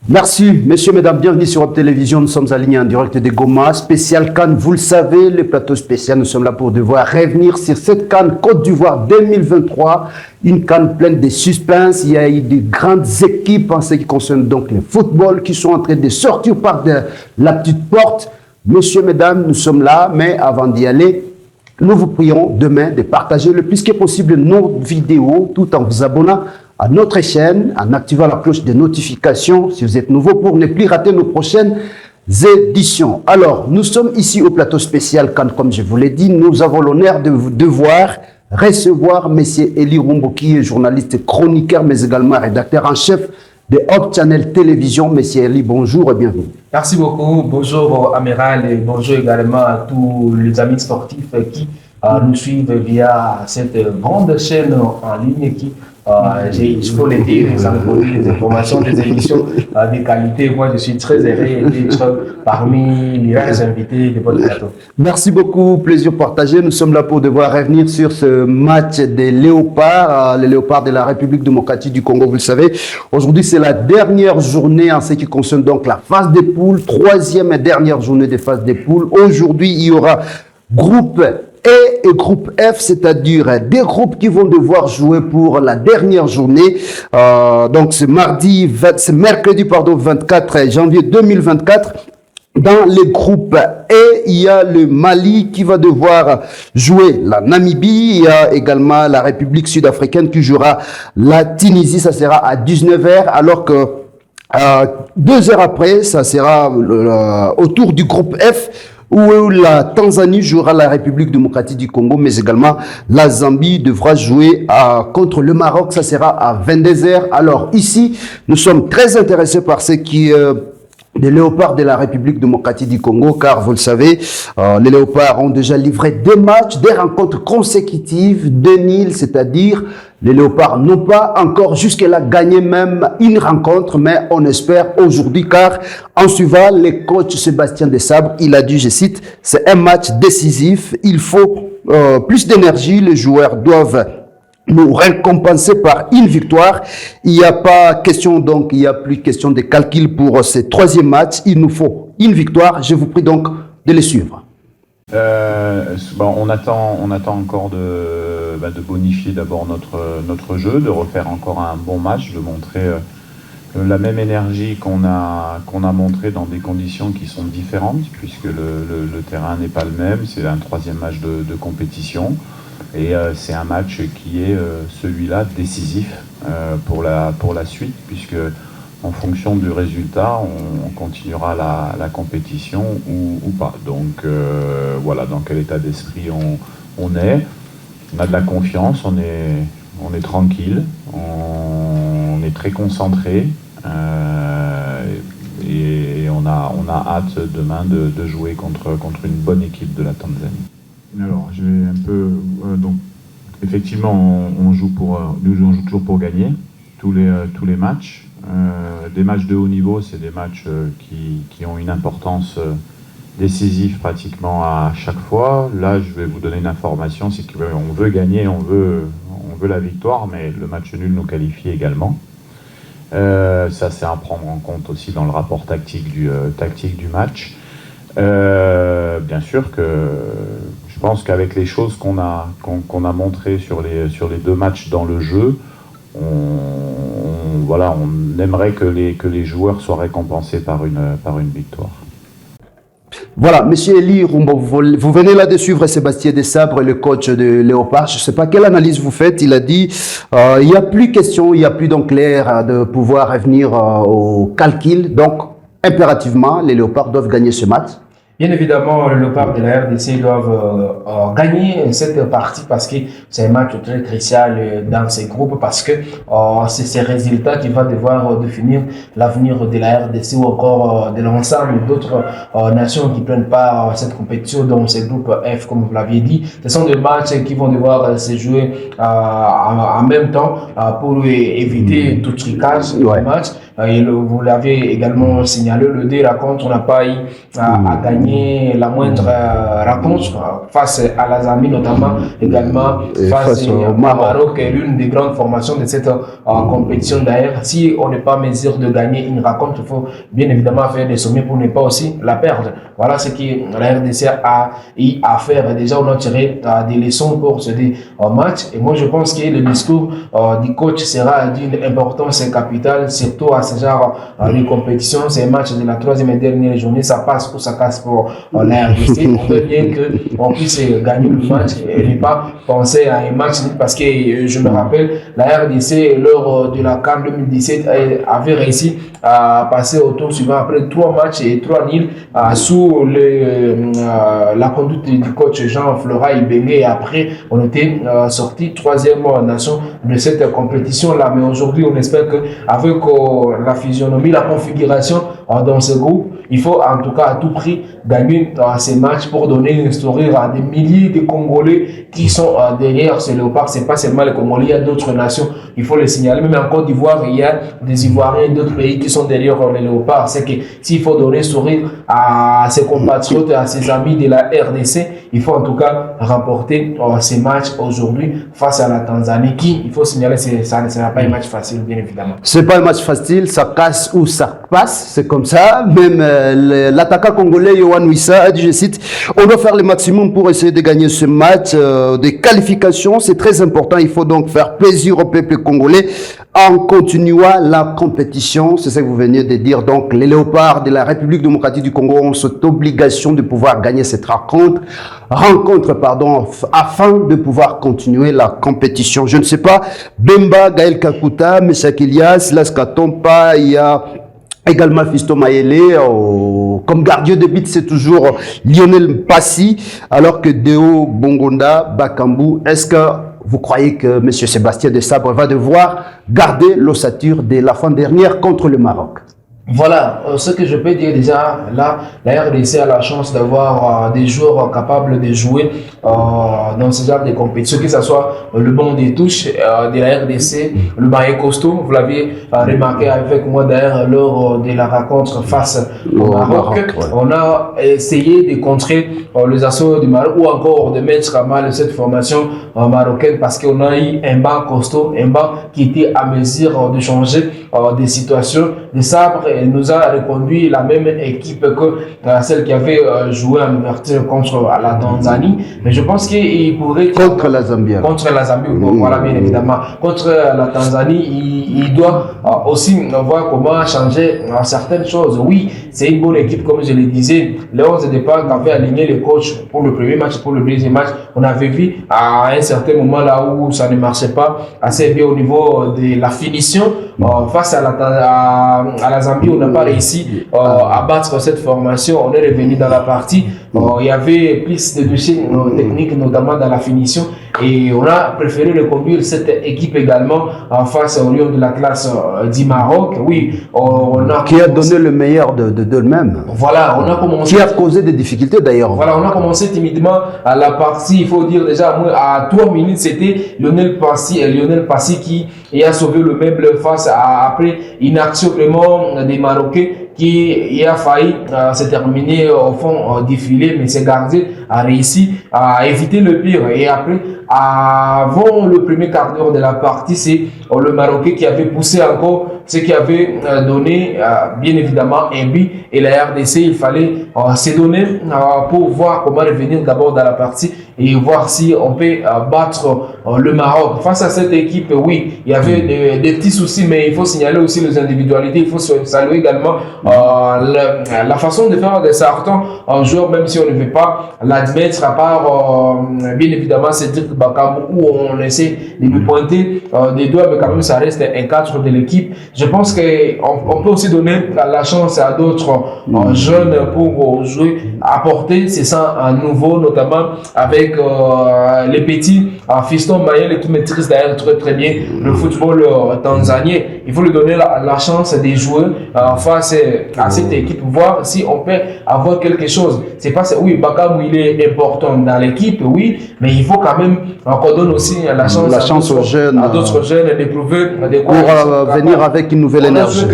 Merci, messieurs, mesdames, bienvenue sur Hop Télévision. Nous sommes alignés en direct de Goma, spécial CAN. Vous le savez, le plateau spécial, nous sommes là pour devoir revenir sur cette CAN Côte d'Ivoire 2023. Une CAN pleine de suspense. Il y a eu de grandes équipes en ce qui concerne donc le football qui sont en train de sortir par la petite porte. Messieurs, mesdames, nous sommes là, mais avant d'y aller, nous vous prions demain de partager le plus que possible nos vidéos tout en vous abonnant à notre chaîne, en activant la cloche de notification si vous êtes nouveau pour ne plus rater nos prochaines éditions. Alors, nous sommes ici au plateau spécial comme je vous l'ai dit, nous avons l'honneur de devoir recevoir M. Eli Rumbo, qui est journaliste chroniqueur, mais également rédacteur en chef de Hop Channel Télévision. M. Eli, bonjour et bienvenue. Merci beaucoup. Bonjour Amiral et bonjour également à tous les amis sportifs qui nous suivent via cette grande chaîne en ligne qui il faut les dire, ça me produit des informations, des émissions de qualité. Moi, je suis très heureux d'être parmi les invités de votre plateau. Merci beaucoup, plaisir partagé. Nous sommes là pour devoir revenir sur ce match des Léopards, les Léopards de la République démocratique du Congo. Vous le savez, aujourd'hui, c'est la dernière journée en ce qui concerne donc la phase des poules, troisième et dernière journée des phases des poules. Aujourd'hui, il y aura groupe E et groupe F, c'est-à-dire des groupes qui vont devoir jouer pour la dernière journée. Donc c'est mercredi 24 janvier 2024. Dans les groupes E, il y a le Mali qui va devoir jouer la Namibie. Il y a également la République sud-africaine qui jouera la Tunisie. Ça sera à 19h, alors que 2 heures après, ça sera au tour du groupe F, où la Tanzanie jouera la République démocratique du Congo, mais également la Zambie devra jouer contre le Maroc. Ça sera à 22h. Alors ici, nous sommes très intéressés par ce qui des Léopards de la République démocratique du Congo, car vous le savez, les Léopards ont déjà livré 2 matchs, des rencontres consécutives, 2-0, c'est-à-dire les Léopards n'ont pas encore jusque-là gagné même une rencontre, mais on espère aujourd'hui, car en suivant le coach Sébastien Desabre, il a dit, je cite, c'est un match décisif, il faut plus d'énergie, les joueurs doivent nous récompenser par une victoire. Il n'y a pas question, donc, il n'y a plus question de calcul pour ce troisième match. Il nous faut une victoire. Je vous prie donc de les suivre. On attend encore de bonifier d'abord notre jeu, de refaire encore un bon match, de montrer la même énergie qu'on a montré dans des conditions qui sont différentes, puisque le terrain n'est pas le même. C'est un troisième match de compétition. Et c'est un match qui est celui-là décisif pour la suite, puisque en fonction du résultat, on continuera la compétition ou pas. Donc voilà, dans quel état d'esprit on est. On a de la confiance, on est tranquille, on est très concentré et on a hâte demain de jouer contre une bonne équipe de la Tanzanie. Alors, je vais un peu... donc, effectivement, nous jouons toujours pour gagner tous les matchs. Des matchs de haut niveau, c'est des matchs qui ont une importance décisive pratiquement à chaque fois. Là, je vais vous donner une information, c'est qu'on veut gagner, on veut la victoire, mais le match nul nous qualifie également. Ça, c'est à prendre en compte aussi dans le rapport tactique du match. Bien sûr que je pense qu'avec les choses qu'on a montrées sur les 2 matchs dans le jeu, on aimerait que les joueurs soient récompensés par une victoire. Voilà, Monsieur Eli Rumbo, vous venez là de suivre Sébastien Desabre, le coach de Léopard. Je ne sais pas quelle analyse vous faites. Il a dit il n'y a plus question, il n'y a plus donc l'air de pouvoir revenir au calcul. Donc, impérativement, les Léopards doivent gagner ce match. Bien évidemment, le Léopard de la RDC doivent gagner cette partie parce que c'est un match très crucial dans ces groupes, parce que c'est ces résultats qui vont devoir définir l'avenir de la RDC ou encore de l'ensemble d'autres nations qui prennent part à cette compétition, dont ces groupes F, comme vous l'aviez dit. Ce sont des matchs qui vont devoir se jouer en même temps pour éviter tout trucage du match. vous l'avez également signalé, le D rencontres, on n'a pas eu à gagner la moindre rencontre face à la Zambie, notamment également face au Maroc, l'une des grandes formations de cette compétition. D'ailleurs, si on n'est pas en mesure de gagner une rencontre, il faut bien évidemment faire des sommets pour ne pas aussi la perdre. Voilà ce que la RDC a eu à faire. Déjà, on a tiré des leçons pour ce match. Et moi, je pense que le discours du coach sera d'une importance capitale, surtout à ce genre de compétition. Ces matchs de la troisième et dernière journée, ça passe ou ça casse pour la RDC. On veut bien qu'on puisse gagner le match et ne pas penser à un match, parce que je me rappelle, la RDC, lors de la CAN 2017, avait réussi à passer au tour suivant après 3 matchs et 3 nuls sous la conduite du coach Jean Flora Ibenge, et après on était sorti 3e nation de cette compétition-là. Mais aujourd'hui, on espère qu'avec la physionomie, la configuration dans ce groupe, il faut en tout cas à tout prix gagner ces matchs pour donner un sourire à des milliers de Congolais qui sont derrière ce léopard. C'est pas seulement les Congolais, il y a d'autres nations, il faut les signaler. Même en Côte d'Ivoire, il y a des Ivoiriens d'autres pays qui sont derrière les léopards. C'est que s'il faut donner sourire à ses compatriotes, à ses amis de la RDC, il faut en tout cas remporter ces matchs aujourd'hui face à la Tanzanie, qui, il faut signaler, ça ne sera pas un match facile, bien évidemment. C'est pas un match facile, ça casse ou ça passe, c'est comme ça. Même l'attaquant congolais Yohan Wissa a dit, je cite, on doit faire le maximum pour essayer de gagner ce match. Des qualifications, c'est très important. Il faut donc faire plaisir au peuple congolais en continuant la compétition. C'est ça que vous venez de dire. Donc, les léopards de la République démocratique du Congo ont cette obligation de pouvoir gagner cette rencontre, afin de pouvoir continuer la compétition. Je ne sais pas, Bemba, Gaël Kakuta, Meshak Elias, Laska Tompa, il y a également Fiston Mayele, comme gardien de but, c'est toujours Lionel Passy, alors que Deo Bongonda, Bakambu, est-ce que vous croyez que M. Sébastien Desabre va devoir garder l'ossature de la fin dernière contre le Maroc? Voilà, ce que je peux dire déjà, là, la RDC a la chance d'avoir des joueurs capables de jouer dans ce genre de compétition, que ce soit le banc des touches de la RDC, le maillot costaud, vous l'avez remarqué avec moi d'ailleurs lors de la rencontre face au Maroc. Ouais. On a essayé de contrer les assauts du Maroc, ou encore de mettre à mal cette formation marocaine, parce qu'on a eu un banc costaud, un banc qui était à mesure de changer des situations. De Sabre nous a reconduit la même équipe que celle qui avait joué en ouverture contre la Tanzanie. Mais je pense qu'il pourrait... Contre la Zambie. Contre la Zambie, voilà, bien évidemment. Contre la Tanzanie, il doit aussi voir comment changer certaines choses. Oui, c'est une bonne équipe, comme je le disais. Les 11 de départ qu'avait aligné le coach pour le premier match, pour le deuxième match, on avait vu à un certain moment là où ça ne marchait pas assez bien au niveau de la finition. Face à la Zambie, on n'a pas réussi à battre cette formation. On est revenu dans la partie. Il y avait plus de dossiers techniques, notamment dans la finition. Et on a préféré reconduire cette équipe également face au Lion de la classe du Maroc. Oui, qui a donné le meilleur d'eux-mêmes. Voilà, on a commencé. Qui a causé des difficultés d'ailleurs. Voilà, on a commencé timidement à la partie. Il faut dire déjà, à 3 minutes, c'était Lionel Passy qui a sauvé le meuble face à, après une action vraiment des Marocains qui a failli se terminer au fond du filet, mais ce gardien a réussi à éviter le pire. Et après, avant le premier quart d'heure de la partie, c'est le Marocain qui avait poussé encore, ce qui avait donné bien évidemment un but. Et la RDC, il fallait se donner pour voir comment revenir d'abord dans la partie et voir si on peut battre le Maroc. Face à cette équipe, oui, il y avait des petits soucis, mais il faut signaler aussi les individualités. Il faut saluer également la façon de faire de certains joueurs, même si on ne veut pas l'admettre, à part bien évidemment Cédric Bakambu, où on essaie de lui pointer des doigts, mais quand même ça reste un cadre de l'équipe. Je pense qu'on peut aussi donner la chance à d'autres jeunes pour jouer, apporter ces sens nouveaux, notamment avec les petits Fiston Mayele qui maîtrise d'ailleurs très très bien le football tanzanien. Il faut lui donner la chance de jouer face à cette équipe, voir si on peut avoir quelque chose. C'est pas oui, Bakamou il est important dans l'équipe, oui, mais il faut quand même qu'on donne aussi la chance aux jeunes, à d'autres jeunes d'éprouver de quoi pour venir avec une nouvelle énergie.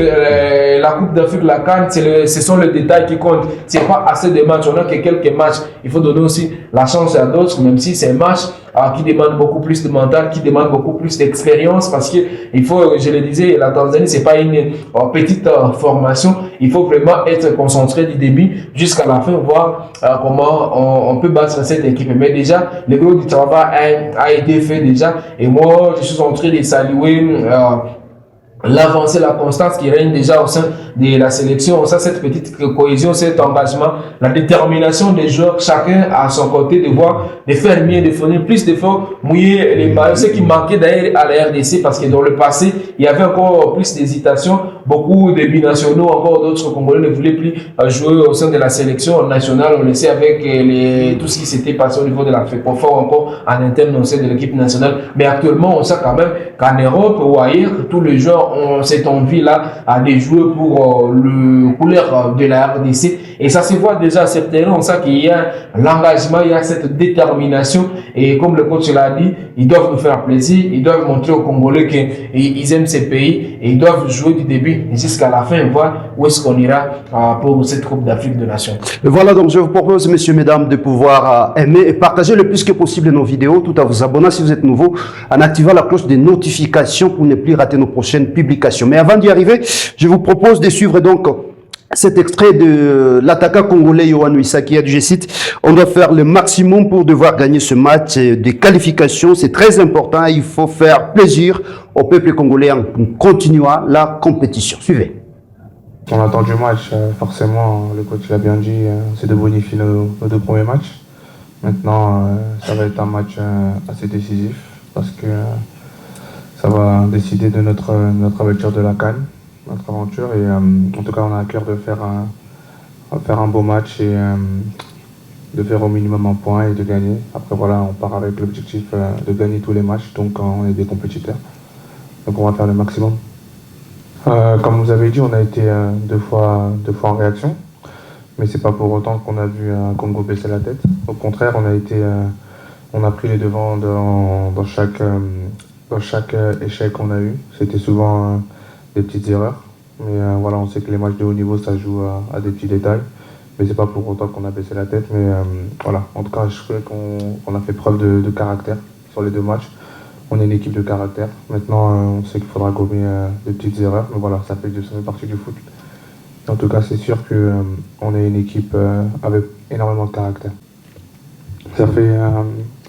La Coupe d'Afrique, la CAN, ce sont les détails qui comptent. C'est pas assez de matchs, on a que quelques matchs. Il faut donner aussi la chance à d'autres, même si c'est un match qui demande beaucoup plus de mental, qui demande beaucoup plus d'expérience, parce que il faut, je le disais, la Tanzanie c'est pas une petite formation. Il faut vraiment être concentré du début jusqu'à la fin, voir comment on peut battre cette équipe. Mais déjà, le gros du travail a été fait déjà, et moi je suis en train de saluer l'avancée, la constance qui règne déjà au sein de la sélection, ça, cette petite cohésion, cet engagement, la détermination des joueurs, chacun à son côté, de faire mieux, de fournir plus d'efforts, mouiller les maillots, ce qui manquait d'ailleurs à la RDC, parce que dans le passé, il y avait encore plus d'hésitation, beaucoup de binationaux, encore d'autres Congolais ne voulaient plus jouer au sein de la sélection nationale, on le sait avec tout ce qui s'était passé au niveau de la FEPOFA, encore en interne au sein de l'équipe nationale, mais actuellement, on sait quand même qu'en Europe ou ailleurs, tous les joueurs ont cette envie-là de jouer pour le couleur de la RDC, et ça se voit déjà sur le terrain. On sait qu'il y a l'engagement, il y a cette détermination, et comme le coach l'a dit, ils doivent nous faire plaisir, ils doivent montrer aux Congolais qu'ils aiment ce pays, et ils doivent jouer du début jusqu'à la fin, voir où est-ce qu'on ira pour cette Coupe d'Afrique de Nations. Voilà, donc je vous propose, messieurs, mesdames, de pouvoir aimer et partager le plus que possible nos vidéos, tout en vous abonnant si vous êtes nouveau, en activant la cloche des notifications pour ne plus rater nos prochaines publications. Mais avant d'y arriver, je vous propose de suivre donc cet extrait de l'attaquant congolais Yohan Wissa qui a dit, je cite, on doit faire le maximum pour devoir gagner ce match de qualification. C'est très important. Il faut faire plaisir au peuple congolais en continuant la compétition. Suivez. On attend du match, forcément, le coach l'a bien dit, c'est de bonifier nos deux premiers matchs. Maintenant, ça va être un match assez décisif parce que ça va décider de notre aventure de la CAN, notre aventure. Et en tout cas, on a à cœur de faire un beau match et de faire au minimum un point et de gagner. Après, voilà, on part avec l'objectif de gagner tous les matchs, donc on est des compétiteurs. Donc on va faire le maximum. Comme vous avez dit, on a été deux fois en réaction, mais c'est pas pour autant qu'on a vu Congo baisser la tête. Au contraire, on a pris les devants dans chaque échec qu'on a eu. C'était souvent des petites erreurs, mais voilà, on sait que les matchs de haut niveau ça joue à des petits détails, mais c'est pas pour autant qu'on a baissé la tête. Mais voilà, en tout cas, je trouvais qu'on a fait preuve de caractère sur les deux matchs. On est une équipe de caractère. Maintenant, on sait qu'il faudra gommer des petites erreurs, mais voilà, ça fait partie du foot. En tout cas, c'est sûr qu'on est une équipe avec énormément de caractère. Ça fait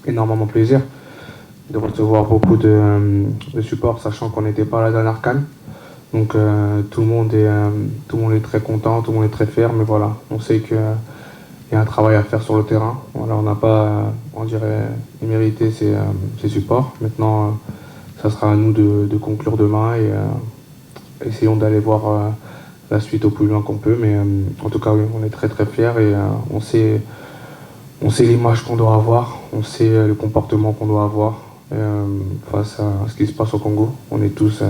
énormément plaisir de recevoir beaucoup de support, sachant qu'on n'était pas à la dernière CAN. Donc tout le monde est très content, tout le monde est très fier, mais voilà, on sait qu'il y a un travail à faire sur le terrain. Voilà, on n'a pas, on dirait, mérité ces supports. Maintenant, ça sera à nous de conclure demain et essayons d'aller voir la suite au plus loin qu'on peut. Mais en tout cas, oui, on est très très fiers et on sait l'image qu'on doit avoir, on sait le comportement qu'on doit avoir face à ce qui se passe au Congo. On est tous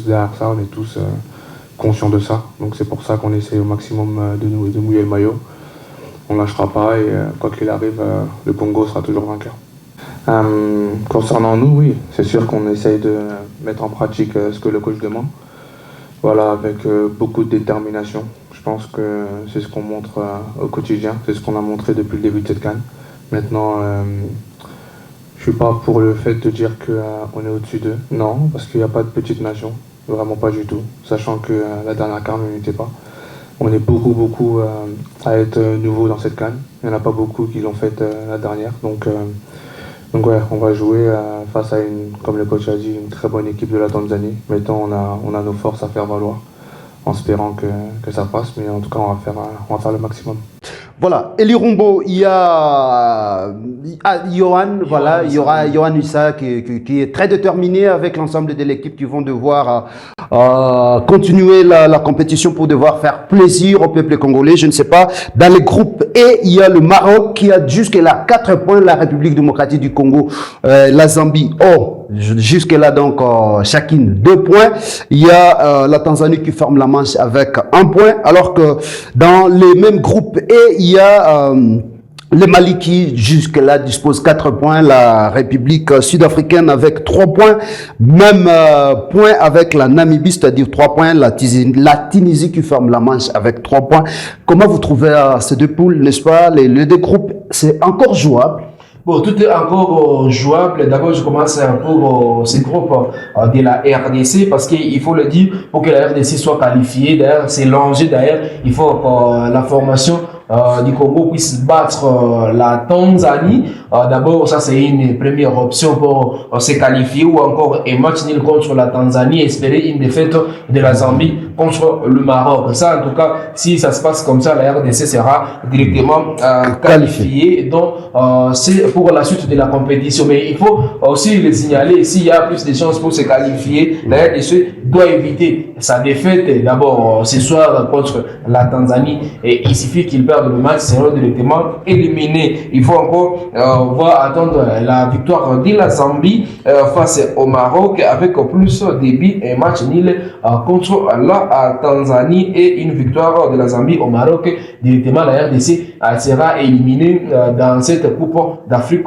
derrière ça, on est tous conscients de ça. Donc c'est pour ça qu'on essaie au maximum de mouiller le maillot. On ne lâchera pas et quoi qu'il arrive, le Congo sera toujours vainqueur. Concernant nous, oui, c'est sûr qu'on essaye de mettre en pratique ce que le coach demande. Voilà, avec beaucoup de détermination. Je pense que c'est ce qu'on montre au quotidien, c'est ce qu'on a montré depuis le début de cette CAN. Maintenant, je ne suis pas pour le fait de dire qu'on est au-dessus d'eux. Non, parce qu'il n'y a pas de petite nation, vraiment pas du tout. Sachant que la dernière CAN, on n'y était pas. On est beaucoup à être nouveaux dans cette CAN. Il n'y en a pas beaucoup qui l'ont fait la dernière. Donc ouais, on va jouer face à comme le coach a dit, une très bonne équipe de la Tanzanie. Maintenant, on a nos forces à faire valoir, en espérant que ça passe. Mais en tout cas, on va faire le maximum. Voilà, Elirumbo, il y a Yohan, voilà, il y aura Yohan Wissa qui est très déterminé avec l'ensemble de l'équipe qui vont devoir continuer la compétition pour devoir faire plaisir au peuple congolais. Je ne sais pas. Dans les groupes E, il y a le Maroc qui a jusque-là 4 points, la République démocratique du Congo, la Zambie. Jusque-là, donc, chacune 2 points. Il y a la Tanzanie qui forme la manche avec 1 point, alors que dans les mêmes groupes E, il y a le Mali qui jusque-là dispose 4 points, la République sud-africaine avec 3 points, même point avec la Namibie, c'est-à-dire 3 points, la Tunisie qui forme la manche avec 3 points. Comment vous trouvez ces 2 poules, n'est-ce pas? Les 2 groupes, c'est encore jouable? Bon, tout est encore jouable. D'abord, je commence pour ces groupes de la RDC parce qu'il faut le dire, pour que la RDC soit qualifiée, d'ailleurs, c'est l'enjeu d'ailleurs, il faut que la formation du Congo puisse battre la Tanzanie. D'abord, ça c'est une première option pour se qualifier, ou encore un match nul contre la Tanzanie, espérer une défaite de la Zambie contre le Maroc. Ça, en tout cas, si ça se passe comme ça, la RDC sera directement qualifiée. Donc, c'est pour la suite de la compétition. Mais il faut aussi le signaler, s'il y a plus de chances pour se qualifier, la RDC doit éviter sa défaite d'abord ce soir contre la Tanzanie. Et il suffit qu'il perde le match, seront directement éliminés. Il faut encore attendre la victoire de la Zambie face au Maroc avec plus de buts, un match nul contre la Tanzanie et une victoire de la Zambie au Maroc. Directement, la RDC sera éliminée dans cette Coupe d'Afrique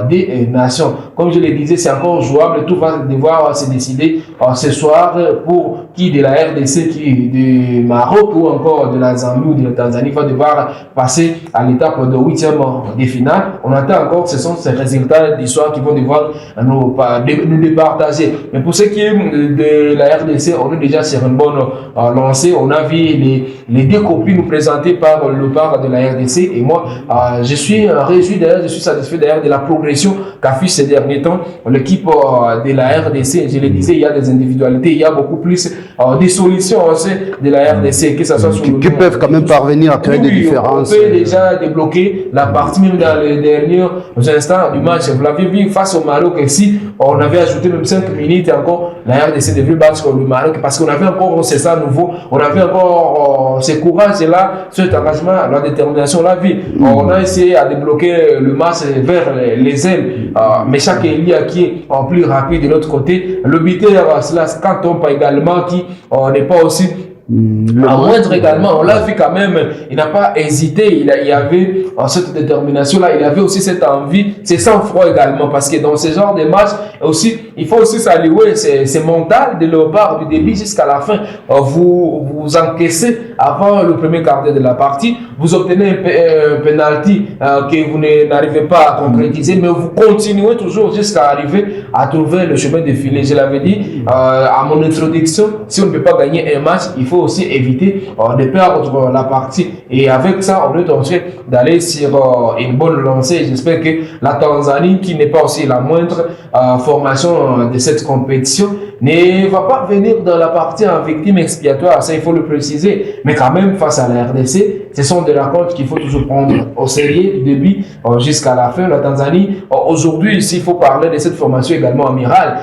des Nations. Comme je le disais, c'est encore jouable. Tout va devoir se décider ce soir pour qui de la RDC, qui du Maroc ou encore de la Zambie ou de la Tanzanie va devoir passer à l'étape de 8e de finale. On attend encore, ce sont ces résultats d'histoire qui vont devoir nous départager. Mais pour ce qui est de la RDC, on est déjà sur une bonne lancée. On a vu les 2 copies nous présentées par le part de la RDC et moi, je suis réjoui d'ailleurs, je suis satisfait d'ailleurs de la progression qu'a fait ces derniers temps l'équipe de la RDC. Je le disais, il y a des individualités, il y a beaucoup plus des solutions aussi de la RDC, que ça soit sur qui peuvent quand même parvenir à créer des différences. On peut déjà débloquer la partie même dans les derniers instants du match. Vous l'avez vu face au Maroc, si on avait ajouté même 5 minutes encore, la RDC devait battre le Maroc parce qu'on avait encore, c'est ça nouveau, on avait encore ce courage-là, cet engagement, la détermination, la vie. On a essayé à débloquer le match vers les ailes, mais chaque élié qui est en plus rapide de l'autre côté, le buteur, cela quand on pas également qui n'est pas aussi à moindre également, on l'a vu quand même, il n'a pas hésité, il y avait cette détermination-là, il avait aussi cette envie, c'est sang-froid également, parce que dans ce genre de match, aussi, il faut aussi saluer, c'est mental de leur part, du début jusqu'à la fin. Vous encaissez avant le premier quart d'heure de la partie, vous obtenez un penalty que vous n'arrivez pas à concrétiser, mais vous continuez toujours jusqu'à arriver à trouver le chemin de filet. Je l'avais dit à mon introduction, si on ne peut pas gagner un match, il faut aussi éviter de perdre la partie. Et avec ça, on est en train d'aller sur une bonne lancée. J'espère que la Tanzanie, qui n'est pas aussi la moindre formation de cette compétition, ne va pas venir dans la partie en victime expiatoire, ça il faut le préciser, mais quand même face à la RDC, ce sont des rencontres qu'il faut toujours prendre au sérieux du début jusqu'à la fin. La Tanzanie, aujourd'hui, s'il faut parler de cette formation également amirale,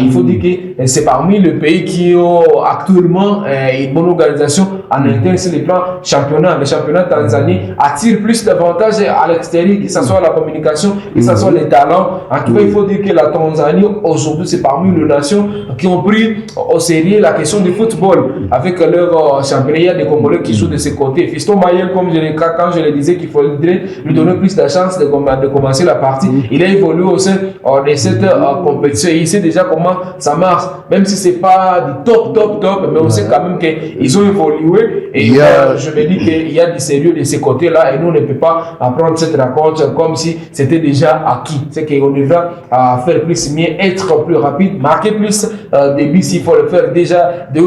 il faut dire que c'est parmi les pays qui ont actuellement une bonne organisation en interne sur les plans championnat. Le championnat tanzanien attire plus d'avantages à l'extérieur, que ce soit la communication, que ce soit les talents. En tout cas, il faut dire que la Tanzanie, aujourd'hui, c'est parmi les nations qui ont pris au sérieux la question du football avec leur championnat. Il y a des Congolais qui jouent de ce côté. Fiston Mayel, quand je le disais qu'il faudrait lui donner plus de chance de commencer la partie, il a évolué au sein de cette compétition. Il sait déjà comment ça marche, même si c'est pas du top, mais on sait quand même qu'ils ont évolué. Et je me dis qu'il y a du sérieux de ce côté-là et nous, on ne peut pas prendre cette rencontre comme si c'était déjà acquis. C'est qu'on devra faire plus, mieux, être plus rapide, marquer plus des buts s'il faut le faire déjà de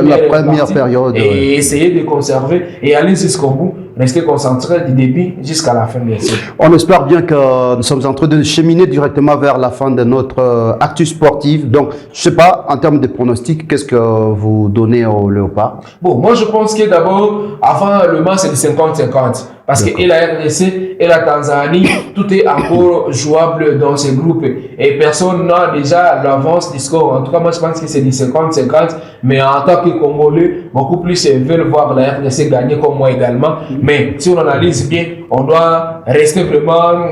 la première période et essayer de conserver et aller jusqu'au bout, rester concentré du début jusqu'à la fin, bien sûr. On espère bien que nous sommes en train de cheminer directement vers la fin de notre actu sportif. Donc, je sais pas, en termes de pronostics, qu'est-ce que vous donnez au Léopard? Bon, moi je pense que d'abord, avant le match, c'est du 50-50. Parce que et la RDC et la Tanzanie, tout est encore jouable dans ces groupes. et personne n'a déjà l'avance du score. En tout cas, moi, je pense que c'est du 50-50, mais en tant que Congolais, beaucoup plus veulent voir la RDC gagner comme moi également. Mais si on analyse bien, on doit rester vraiment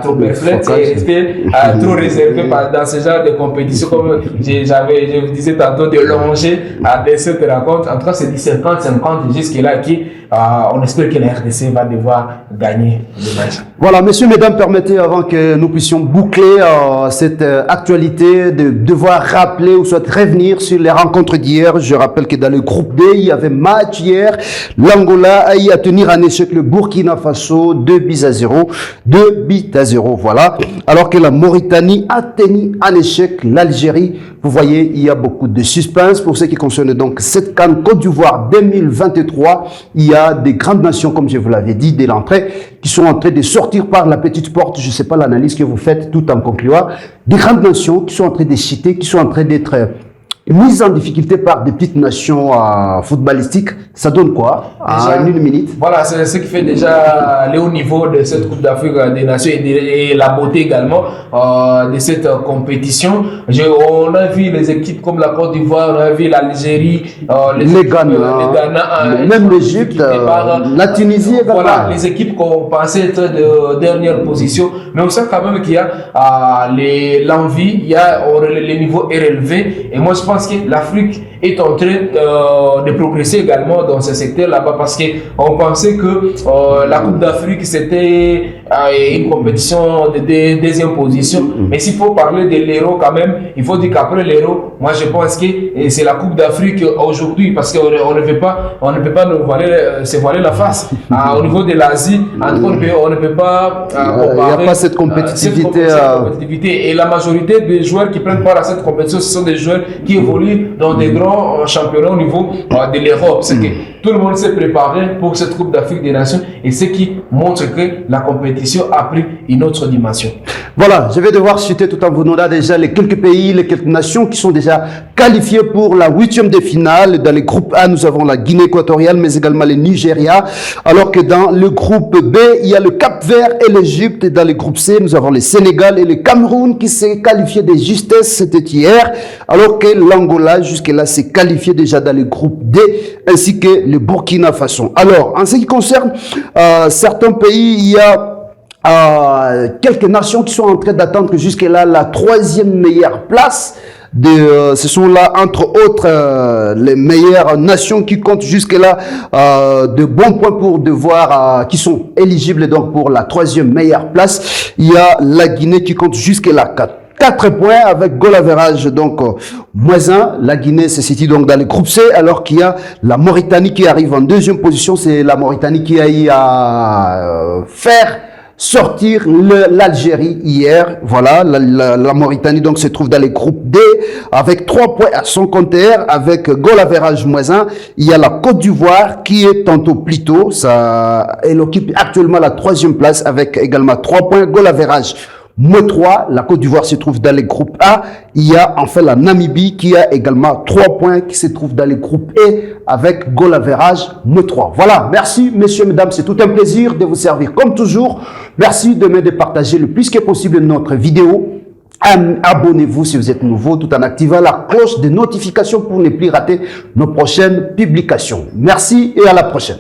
trop perplexe et rester trop réservé dans ce genre de compétition, comme je vous disais tantôt, de longer à cette rencontre. En tout cas, c'est du 50-50 jusque-là qui, on espère que la RDC va devoir gagner le match. Voilà, messieurs, mesdames, permettez, avant que nous puissions boucler cette actualité, de devoir rappeler ou soit revenir sur les rencontres d'hier. Je rappelle que dans le groupe D, il y avait match hier. L'Angola a eu à tenir en échec le Burkina Faso, 2-0. Voilà. Alors que la Mauritanie a tenu en échec l'Algérie. Vous voyez, il y a beaucoup de suspense pour ce qui concerne donc cette CAN Côte d'Ivoire 2023. Il y a des grandes nations, comme je vous l'avais dit dès l'entrée, qui sont en train de sortir par la petite porte. Je ne sais pas l'analyse que vous faites tout en concluant. Des grandes nations qui sont en train de chuter, qui sont en train d'être mises en difficulté par des petites nations footballistiques. Ça donne quoi en une minute? Voilà, c'est ce qui fait déjà le haut niveau de cette Coupe d'Afrique des Nations et la beauté également de cette compétition. On a vu les équipes comme la Côte d'Ivoire, on a vu l'Algérie, les Ghana, même l'Égypte, la Tunisie également. Voilà, les équipes qu'on pensait être de dernière position. Mais on sent quand même qu'il y a l'envie, il y a le niveau est relevé. Et moi, je pense que l'Afrique est en train de progresser également dans ce secteur là-bas, parce qu'on pensait que la Coupe d'Afrique c'était une compétition de deuxième position. Mais s'il faut parler de l'Euro quand même, il faut dire qu'après l'Euro, moi je pense que c'est la Coupe d'Afrique aujourd'hui, parce qu'on ne peut pas se voiler la face. Au niveau de l'Asie, on ne peut pas comparer. Il n'y a pas cette compétitivité. Et la majorité des joueurs qui prennent part à cette compétition, ce sont des joueurs qui évoluent dans des grands championnats au niveau de l'Europe. C'est que tout le monde s'est préparé pour cette Coupe d'Afrique des Nations, et ce qui montre que la compétition a pris une autre dimension. Voilà, je vais devoir citer tout en vous donnant déjà les quelques pays, les quelques nations qui sont déjà qualifiées pour la 8e de finale. Dans le groupe A, nous avons la Guinée équatoriale, mais également le Nigeria. Alors que dans le groupe B, il y a le Cap-Vert et l'Égypte. Dans le groupe C, nous avons le Sénégal et le Cameroun qui s'est qualifié de justesse, c'était hier. Alors que l'Angola, jusque-là, s'est qualifié déjà dans le groupe D, ainsi que le Burkina Faso. Alors, en ce qui concerne certains pays, il y a quelques nations qui sont en train d'attendre jusque-là la 3e meilleure place. Ce sont là, entre autres, les meilleures nations qui comptent jusque-là de bons points pour devoir, qui sont éligibles donc pour la 3e meilleure place. Il y a la Guinée qui compte jusque-là 4 points avec goal average, donc -1. La Guinée se situe donc dans le groupe C, alors qu'il y a la Mauritanie qui arrive en 2e position. C'est la Mauritanie qui a eu à faire sortir l'Algérie hier. Voilà, la Mauritanie donc se trouve dans le groupe D avec 3 points à son compteur, avec goal average -1. Il y a la Côte d'Ivoire qui est tantôt plus tôt, elle occupe actuellement la 3e place avec également 3 points, goal average -3. La Côte d'Ivoire se trouve dans le groupe A. Il y a enfin la Namibie qui a également 3 points, qui se trouve dans le groupe E avec goal average -3. Voilà, merci messieurs, mesdames, c'est tout un plaisir de vous servir comme toujours. Merci de partager le plus que possible notre vidéo. Abonnez-vous si vous êtes nouveau, tout en activant la cloche de notification pour ne plus rater nos prochaines publications. Merci et à la prochaine.